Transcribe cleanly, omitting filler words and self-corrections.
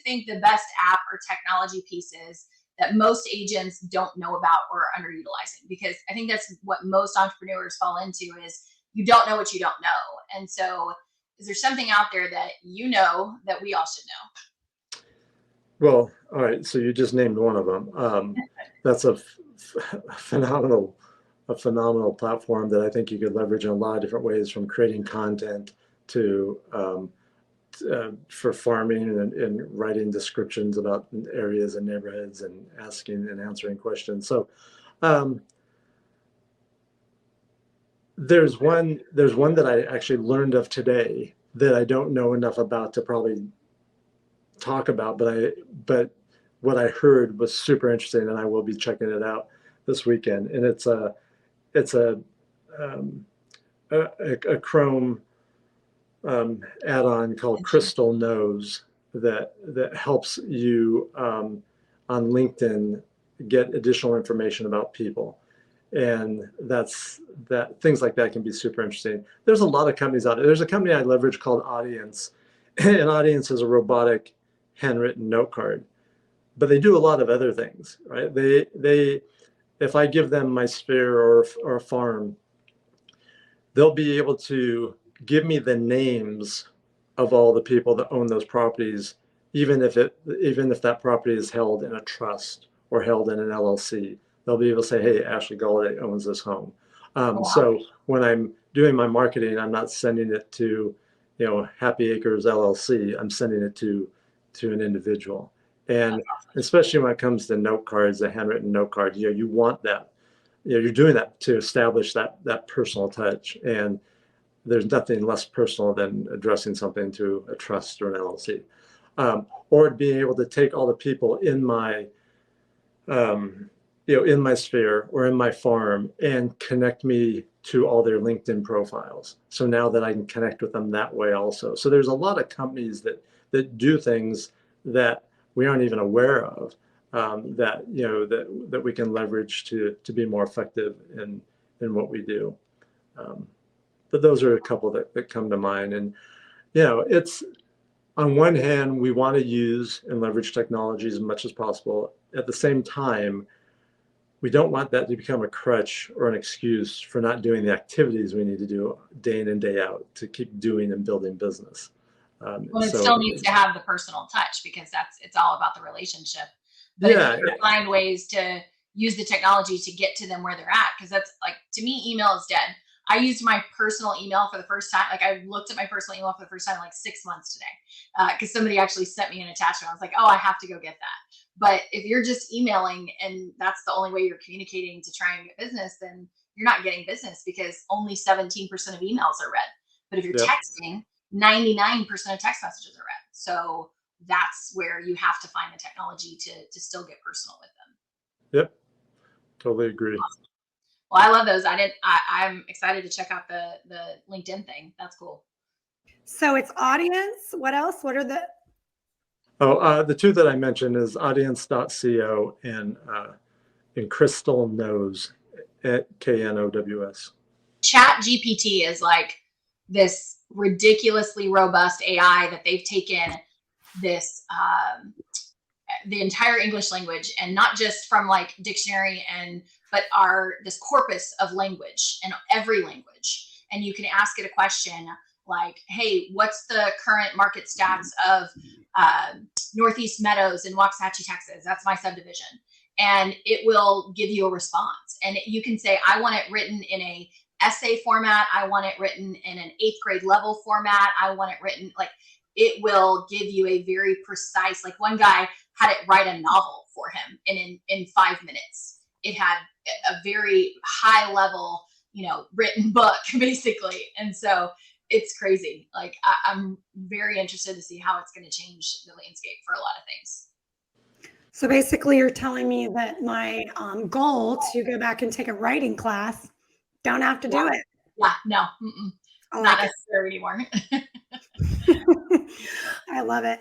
think the best app or technology pieces that most agents don't know about or are underutilizing? Because I think that's what most entrepreneurs fall into is you don't know what you don't know. And so is there something out there that you know that we all should know? Well, all right. So you just named one of them. That's a phenomenal platform that I think you could leverage in a lot of different ways, from creating content to for farming and writing descriptions about areas and neighborhoods and asking and answering questions. So there's one that I actually learned of today that I don't know enough about to probably talk about, but what I heard was super interesting, and I will be checking it out this weekend. And it's a Chrome add-on called Crystal Knows that helps you on LinkedIn get additional information about people. And things like that can be super interesting. There's a lot of companies out there. There's a company I leverage called Audience, and Audience is a robotic handwritten note card, but they do a lot of other things, right? If I give them my sphere or a farm, they'll be able to give me the names of all the people that own those properties, even if that property is held in a trust or held in an LLC. They'll be able to say, hey, Ashley Galladay owns this home. So when I'm doing my marketing, I'm not sending it to, Happy Acres LLC. I'm sending it to an individual. And especially when it comes to note cards, a handwritten note card, you want that. You're doing that to establish that personal touch. And there's nothing less personal than addressing something to a trust or an LLC. Or being able to take all the people in my in my sphere or in my farm and connect me to all their LinkedIn profiles. So now that I can connect with them that way also. So there's a lot of companies that do things that we aren't even aware of, that we can leverage to be more effective in what we do. But those are a couple that come to mind. And, it's, on one hand, we want to use and leverage technology as much as possible. At the same time, we don't want that to become a crutch or an excuse for not doing the activities we need to do day in and day out to keep doing and building business. Well, it still needs to have the personal touch, because it's all about the relationship. But if you find ways to use the technology to get to them where they're at, because that's like, to me, email is dead. I used my personal email for the first time. Like, I looked at my personal email for the first time like 6 months today, because somebody actually sent me an attachment. I was like, oh, I have to go get that. But if you're just emailing and that's the only way you're communicating to try and get business, then you're not getting business, because only 17% of emails are read. But if you're texting, 99% of text messages are read. So that's where you have to find the technology to still get personal with them. Yep. Totally agree. Awesome. Well, I love those. I'm excited to check out the LinkedIn thing. That's cool. So it's Audience. What else? What are the? The two that I mentioned is audience.co and Crystal Knows at KNOWS. ChatGPT is like this ridiculously robust AI that they've taken this the entire English language, and not just from like dictionary but this corpus of language and every language. And you can ask it a question like, hey, what's the current market stats of Northeast Meadows in Waxahachie, Texas? That's my subdivision. And it will give you a response. And you can say, I want it written in a essay format. I want it written in an 8th grade level format. I want it written, like, it will give you a very precise, like, one guy had it write a novel for him in 5 minutes. It had a very high level, written book basically. And so it's crazy. Like, I'm very interested to see how it's going to change the landscape for a lot of things. So basically you're telling me that my goal to go back and take a writing class, don't have to do it. Yeah, no, not necessary anymore. I love it.